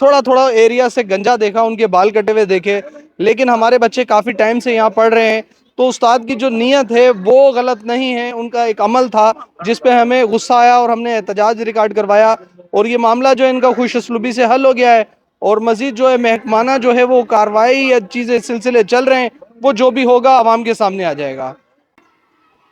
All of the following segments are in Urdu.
تھوڑا تھوڑا ایریا سے گنجا دیکھا, ان کے بال کٹے ہوئے دیکھے, لیکن ہمارے بچے کافی ٹائم سے یہاں پڑھ رہے ہیں. تو استاد کی جو نیت ہے وہ غلط نہیں ہے, ان کا ایک عمل تھا جس پہ ہمیں غصہ آیا اور ہم نے احتجاج ریکارڈ کروایا, اور یہ معاملہ جو ہے ان کا خوش اسلوبی سے حل ہو گیا ہے. اور مزید جو ہے محکمانہ جو ہے وہ کارروائی یا چیزیں سلسلے چل رہے ہیں, وہ جو بھی ہوگا عوام کے سامنے آ جائے گا.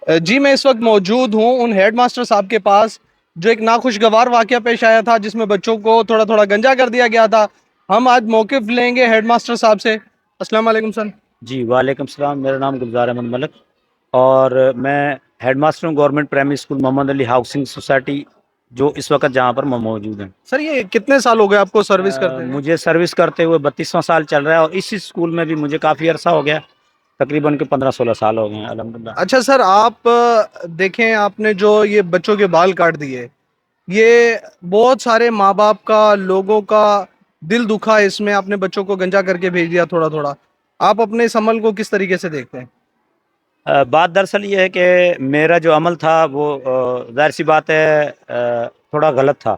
جی میں اس وقت موجود ہوں ان ہیڈ ماسٹر صاحب کے پاس جو ایک ناخوشگوار واقعہ پیش آیا تھا جس میں بچوں کو تھوڑا تھوڑا گنجا کر دیا گیا تھا. ہم آج موقف لیں گے ہیڈ ماسٹر صاحب سے. السلام علیکم سر. جی وعلیکم السلام. میرا نام گلزار احمد ملک اور میں ہیڈ ماسٹر ہوں گورنمنٹ پرائمری اسکول محمد علی ہاؤسنگ سوسائٹی جو اس وقت جہاں پر میں موجود ہیں. سر یہ کتنے سال ہو گئے آپ کو سروس کرتے ہیں؟ مجھے سروس کرتے ہوئے 32واں سال چل رہا ہے اور اس اسکول میں بھی مجھے کافی عرصہ ہو گیا, تقریباً کہ 15-16 سال ہو گئے ہیں الحمدللہ. اچھا سر, آپ دیکھیں آپ نے جو یہ بچوں کے بال کاٹ دیے, یہ بہت سارے ماں باپ کا, لوگوں کا دل دکھا اس میں, آپ نے بچوں کو گنجا کر کے بھیج دیا تھوڑا تھوڑا. آپ اپنے اس عمل کو کس طریقے سے دیکھتے ہیں؟ بات دراصل یہ ہے کہ میرا جو عمل تھا وہ ظاہر سی بات ہے تھوڑا غلط تھا,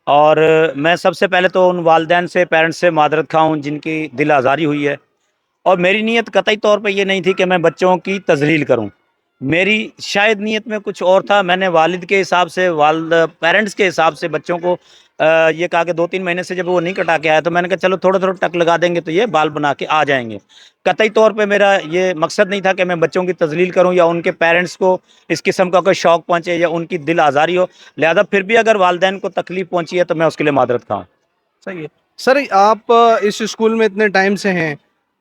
اور میں سب سے پہلے تو ان والدین سے, پیرنٹس سے معذرت خواہ ہوں جن کی دل آزاری ہوئی ہے. اور میری نیت قطعی طور پہ یہ نہیں تھی کہ میں بچوں کی تذلیل کروں, میری شاید نیت میں کچھ اور تھا. میں نے والد کے حساب سے, پیرنٹس کے حساب سے بچوں کو یہ کہا کہ 2-3 مہینے سے جب وہ نہیں کٹا کے آیا تو میں نے کہا چلو تھوڑا تھوڑا ٹک لگا دیں گے تو یہ بال بنا کے آ جائیں گے. قطعی طور پہ میرا یہ مقصد نہیں تھا کہ میں بچوں کی تذلیل کروں یا ان کے پیرنٹس کو اس قسم کا کوئی شوق پہنچے یا ان کی دل آزاری ہو. لہذا پھر بھی اگر والدین کو تکلیف پہنچی ہے تو میں اس کے لیے معذرت خواہ ہوں. صحیح ہے سر. آپ اس اسکول میں اتنے ٹائم سے ہیں,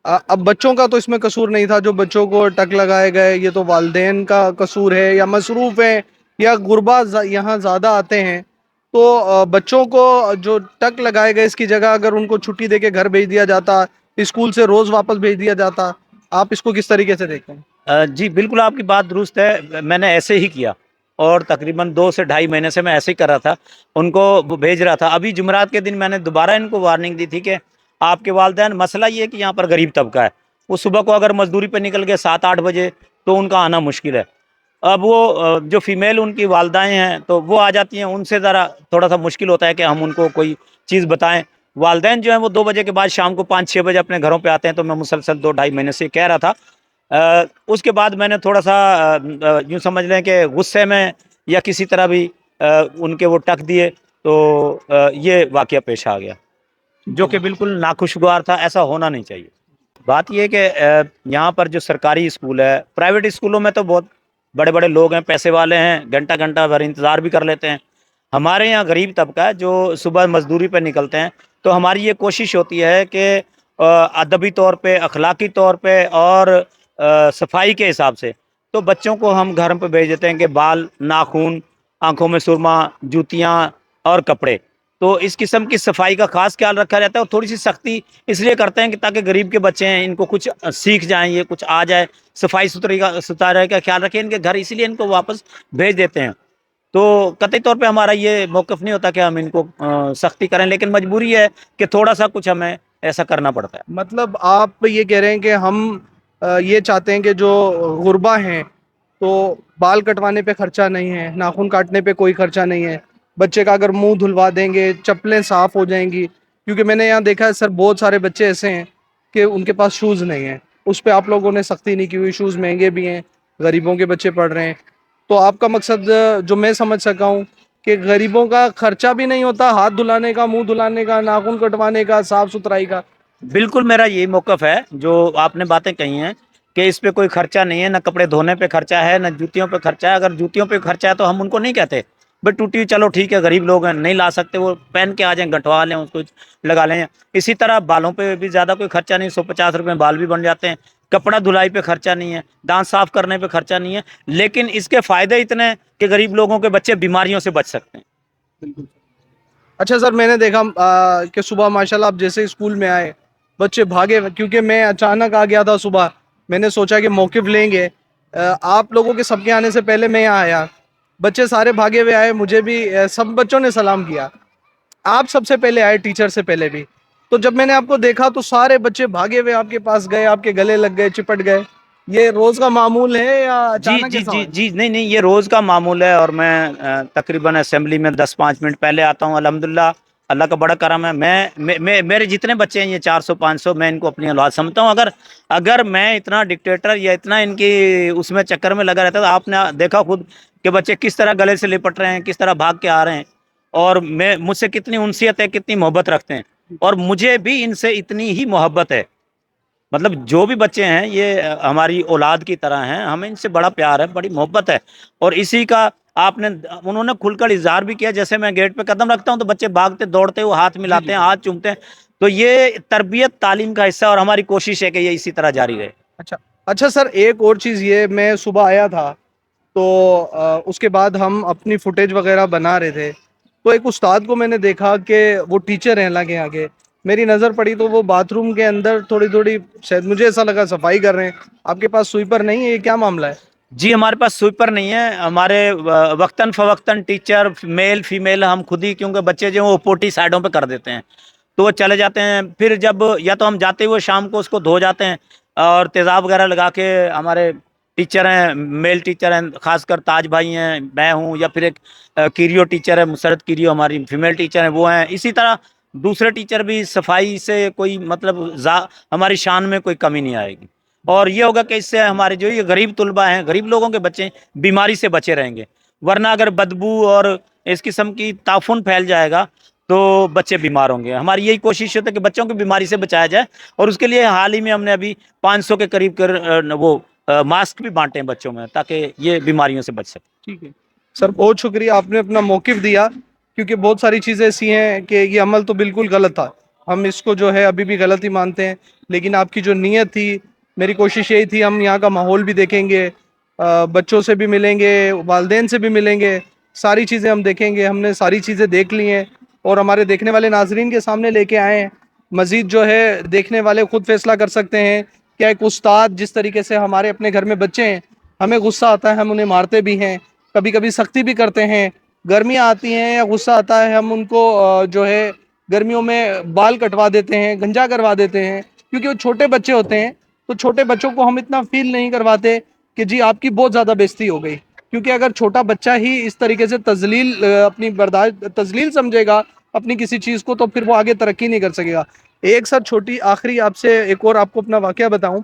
اب بچوں کا تو اس میں قصور نہیں تھا, جو بچوں کو ٹک لگائے گئے یہ تو والدین کا قصور ہے, یا مصروف ہیں یا غربا یہاں زیادہ آتے ہیں. تو بچوں کو جو ٹک لگائے گئے اس کی جگہ اگر ان کو چھٹی دے کے گھر بھیج دیا جاتا, اسکول سے روز واپس بھیج دیا جاتا, آپ اس کو کس طریقے سے دیکھتے ہیں؟ جی بالکل آپ کی بات درست ہے. میں نے ایسے ہی کیا اور تقریباً 2 سے 2.5 مہینے سے میں ایسے ہی کر رہا تھا, ان کو بھیج رہا تھا. ابھی جمعرات کے دن میں نے دوبارہ ان کو وارننگ دی تھی کہ آپ کے والدین, مسئلہ یہ ہے کہ یہاں پر غریب طبقہ ہے, وہ صبح کو اگر مزدوری پہ نکل گئے 7-8 بجے تو ان کا آنا مشکل ہے. اب وہ جو فیمیل ان کی والدائیں ہیں تو وہ آ جاتی ہیں, ان سے ذرا تھوڑا سا مشکل ہوتا ہے کہ ہم ان کو کوئی چیز بتائیں. والدین جو ہیں وہ 2 بجے کے بعد شام کو 5-6 بجے اپنے گھروں پہ آتے ہیں. تو میں مسلسل 2-2.5 مہینے سے کہہ رہا تھا. اس کے بعد میں نے تھوڑا سا یوں سمجھ لیں کہ غصے میں یا کسی طرح بھی ان کے وہ ٹک دیے تو یہ واقعہ پیش آ گیا جو کہ بالکل ناخوشگوار تھا. ایسا ہونا نہیں چاہیے. بات یہ ہے کہ یہاں پر جو سرکاری اسکول ہے, پرائیویٹ اسکولوں میں تو بہت بڑے بڑے لوگ ہیں, پیسے والے ہیں, گھنٹہ گھنٹہ بھر انتظار بھی کر لیتے ہیں. ہمارے یہاں غریب طبقہ ہے جو صبح مزدوری پہ نکلتے ہیں, تو ہماری یہ کوشش ہوتی ہے کہ ادبی طور پہ, اخلاقی طور پہ اور صفائی کے حساب سے تو بچوں کو ہم گھر پہ بھیج دیتے ہیں کہ بال, ناخون, آنکھوں میں سرما, جوتیاں اور کپڑے. تو اس قسم کی صفائی کا خاص خیال رکھا جاتا ہے, اور تھوڑی سی سختی اس لیے کرتے ہیں کہ تاکہ غریب کے بچے ہیں ان کو کچھ سیکھ جائیں, یہ کچھ آ جائے, صفائی ستھرائی کا خیال رکھیں ان کے گھر, اسی لیے ان کو واپس بھیج دیتے ہیں. تو قطعی طور پہ ہمارا یہ موقف نہیں ہوتا کہ ہم ان کو سختی کریں, لیکن مجبوری ہے کہ تھوڑا سا کچھ ہمیں ایسا کرنا پڑتا ہے. مطلب آپ یہ کہہ رہے ہیں کہ ہم یہ چاہتے ہیں کہ جو غربا ہیں تو بال کٹوانے پہ خرچہ نہیں ہے, ناخن کاٹنے پہ کوئی خرچہ نہیں ہے, بچے کا اگر منہ دھلوا دیں گے, چپلیں صاف ہو جائیں گی. کیونکہ میں نے یہاں دیکھا ہے سر, بہت سارے بچے ایسے ہیں کہ ان کے پاس شوز نہیں ہیں, اس پہ آپ لوگوں نے سختی نہیں کی ہوئی. شوز مہنگے بھی ہیں, غریبوں کے بچے پڑھ رہے ہیں. تو آپ کا مقصد جو میں سمجھ سکا ہوں کہ غریبوں کا خرچہ بھی نہیں ہوتا, ہاتھ دھلانے کا, منہ دھلانے کا, ناخن کٹوانے کا, صاف ستھرائی کا. بالکل میرا یہی موقف ہے جو آپ نے باتیں کہی ہیں کہ اس پہ کوئی خرچہ نہیں ہے, نہ کپڑے دھونے پہ خرچہ ہے, نہ جوتیوں پہ خرچہ ہے. اگر جوتیوں پہ خرچہ ہے تو ہم ان کو نہیں کہتے بھائی ٹوٹی, چلو ٹھیک ہے, غریب لوگ ہیں نہیں لا سکتے, وہ پہن کے آ جائیں, گھٹوا لیں, اس کو لگا لیں. اسی طرح بالوں پہ بھی زیادہ کوئی خرچہ نہیں, 150 روپے بال بھی بن جاتے ہیں. کپڑا دھلائی پہ خرچہ نہیں ہے, دانت صاف کرنے پہ خرچہ نہیں ہے, لیکن اس کے فائدے اتنے ہیں کہ غریب لوگوں کے بچے بیماریوں سے بچ سکتے ہیں. اچھا سر, میں نے دیکھا کہ صبح ماشاءاللہ آپ جیسے اسکول میں آئے بچے بھاگے, کیونکہ میں اچانک آ گیا تھا صبح, میں نے سوچا کہ موقف لیں گے. آپ لوگوں کے سب کے آنے سے پہلے میں یہاں آیا, بچے سارے بھاگے ہوئے آئے, مجھے بھی سب بچوں نے سلام کیا. آپ سب سے پہلے آئے, ٹیچر سے پہلے بھی. تو جب میں نے آپ کو دیکھا تو سارے بچے بھاگے ہوئے آپ کے پاس گئے, آپ کے گلے لگ گئے, چپٹ گئے. یہ روز کا معمول ہے یا جی اچانک جی ایسا جی ہوا؟ جی نہیں یہ روز کا معمول ہے, اور میں تقریباً اسمبلی میں 10-5 منٹ پہلے آتا ہوں. الحمدللہ اللہ کا بڑا کرم ہے. میرے جتنے بچے ہیں یہ 400-500 میں ان کو اپنی اولاد سمجھتا ہوں. اگر میں اتنا ڈکٹیٹر یا اتنا ان کی اس میں چکر میں لگا رہتا تو آپ نے دیکھا خود کہ بچے کس طرح گلے سے لپٹ رہے ہیں, کس طرح بھاگ کے آ رہے ہیں, اور مجھ سے کتنی انسیت ہے, کتنی محبت رکھتے ہیں, اور مجھے بھی ان سے اتنی ہی محبت ہے. مطلب جو بھی بچے ہیں یہ ہماری اولاد کی طرح ہیں, ہمیں ان سے بڑا پیار ہے, بڑی محبت ہے. اور اسی کا انہوں نے کھل کر اظہار بھی کیا. جیسے میں گیٹ پہ قدم رکھتا ہوں تو بچے بھاگتے دوڑتے ہوئے ہاتھ ملاتے ہیں, ہاتھ چومتے ہیں. تو یہ تربیت تعلیم کا حصہ ہے, اور ہماری کوشش ہے کہ یہ اسی طرح جاری رہے. اچھا سر, ایک اور چیز یہ, میں صبح آیا تھا تو اس کے بعد ہم اپنی فوٹیج وغیرہ بنا رہے تھے, تو ایک استاد کو میں نے دیکھا کہ وہ ٹیچر ہیں لگے آگے, میری نظر پڑی تو وہ باتھ روم کے اندر تھوڑی شاید مجھے ایسا لگا صفائی کر رہے ہیں. آپ کے پاس سویپر نہیں ہے, یہ کیا معاملہ ہے؟ جی ہمارے پاس سویپر نہیں ہے. ہمارے وقتاً فوقتاً ٹیچر میل فیمیل ہم خود ہی, کیونکہ بچے جو ہیں وہ پوٹی سائڈوں پہ کر دیتے ہیں تو وہ چلے جاتے ہیں. پھر جب یا تو ہم جاتے ہوئے شام کو اس کو دھو جاتے ہیں, اور تیزاب وغیرہ لگا کے ہمارے ٹیچر ہیں, میل ٹیچر ہیں, خاص کر تاج بھائی ہیں, میں ہوں, یا پھر ایک کیریو ٹیچر ہے, مسرت کیریو ہماری فیمیل ٹیچر ہیں, وہ ہیں. اسی طرح دوسرے ٹیچر بھی, صفائی سے کوئی مطلب ہماری شان میں کوئی کمی نہیں آئے گی. اور یہ ہوگا کہ اس سے ہمارے جو یہ غریب طلبہ ہیں, غریب لوگوں کے بچے ہیں, بیماری سے بچے رہیں گے. ورنہ اگر بدبو اور اس قسم کی تعفن پھیل جائے گا تو بچے بیمار ہوں گے. ہماری یہی کوشش ہے کہ بچوں کو بیماری سے بچایا جائے, اور اس کے لیے حال ہی میں ہم نے ابھی 500 کے قریب کر وہ ماسک بھی بانٹے ہیں بچوں میں, تاکہ یہ بیماریوں سے بچ سکے. ٹھیک ہے سر, بہت شکریہ, آپ نے اپنا موقف دیا, کیونکہ بہت ساری چیزیں ایسی ہیں کہ یہ عمل تو بالکل غلط تھا, ہم اس کو جو ہے ابھی بھی غلط ہی مانتے ہیں. لیکن آپ کی جو نیت تھی, میری کوشش یہی تھی, ہم یہاں کا ماحول بھی دیکھیں گے, بچوں سے بھی ملیں گے, والدین سے بھی ملیں گے, ساری چیزیں ہم دیکھیں گے. ہم نے ساری چیزیں دیکھ لی ہیں اور ہمارے دیکھنے والے ناظرین کے سامنے لے کے آئے ہیں. مزید جو ہے دیکھنے والے خود فیصلہ کر سکتے ہیں. کیا ایک استاد جس طریقے سے ہمارے اپنے گھر میں بچے ہیں, ہمیں غصہ آتا ہے, ہم انہیں مارتے بھی ہیں, کبھی کبھی سختی بھی کرتے ہیں, گرمیاں آتی ہیں یا غصہ آتا ہے ہم ان کو جو ہے گرمیوں میں بال کٹوا دیتے ہیں, گنجا کروا دیتے ہیں, کیونکہ وہ چھوٹے بچے ہوتے ہیں. تو چھوٹے بچوں کو ہم اتنا فیل نہیں کرواتے کہ جی آپ کی بہت زیادہ بےزتی ہو گئی, کیونکہ اگر چھوٹا بچہ ہی اس طریقے سے اپنی برداشت تذلیل سمجھے گا اپنی کسی چیز کو, تو پھر وہ آگے ترقی نہیں کر سکے گا. ایک سر چھوٹی آخری آپ سے ایک اور آپ کو اپنا واقعہ بتاؤں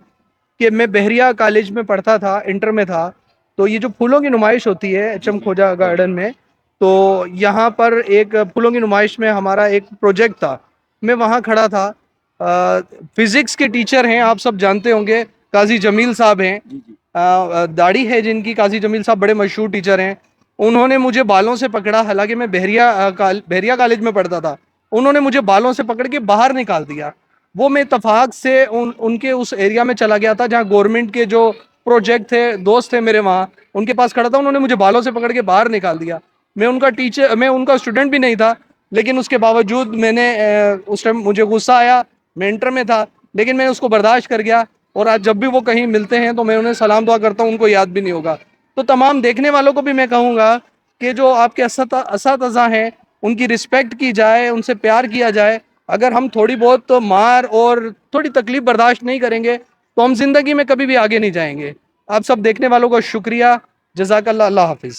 کہ میں بحریہ کالج میں پڑھتا تھا, انٹر میں تھا, تو یہ جو پھولوں کی نمائش ہوتی ہے ایچ ایم کھوجا گارڈن میں, تو یہاں پر ایک پھولوں کی نمائش میں ہمارا ایک پروجیکٹ تھا. میں وہاں کھڑا تھا, فزکس کے ٹیچر ہیں, آپ سب جانتے ہوں گے, قاضی جمیل صاحب ہیں, داڑھی ہے جن کی, قاضی جمیل صاحب بڑے مشہور ٹیچر ہیں. انہوں نے مجھے بالوں سے پکڑا, حالانکہ میں بحریہ کالج میں پڑھتا تھا. انہوں نے مجھے بالوں سے پکڑ کے باہر نکال دیا. وہ میں اتفاق سے ان کے اس ایریا میں چلا گیا تھا جہاں گورنمنٹ کے جو پروجیکٹ تھے, دوست تھے میرے وہاں, ان کے پاس کھڑا تھا. انہوں نے مجھے بالوں سے پکڑ کے باہر نکال دیا. میں ان کا اسٹوڈنٹ بھی نہیں تھا, لیکن اس کے باوجود میں نے اس ٹائم مجھے غصہ آیا, میں انٹر میں تھا, لیکن میں اس کو برداشت کر گیا. اور آج جب بھی وہ کہیں ملتے ہیں تو میں انہیں سلام دعا کرتا ہوں, ان کو یاد بھی نہیں ہوگا. تو تمام دیکھنے والوں کو بھی میں کہوں گا کہ جو آپ کے اساتذہ ہیں ان کی رسپیکٹ کی جائے, ان سے پیار کیا جائے. اگر ہم تھوڑی بہت مار اور تھوڑی تکلیف برداشت نہیں کریں گے تو ہم زندگی میں کبھی بھی آگے نہیں جائیں گے. آپ سب دیکھنے والوں کو شکریہ, جزاک اللہ, اللہ حافظ.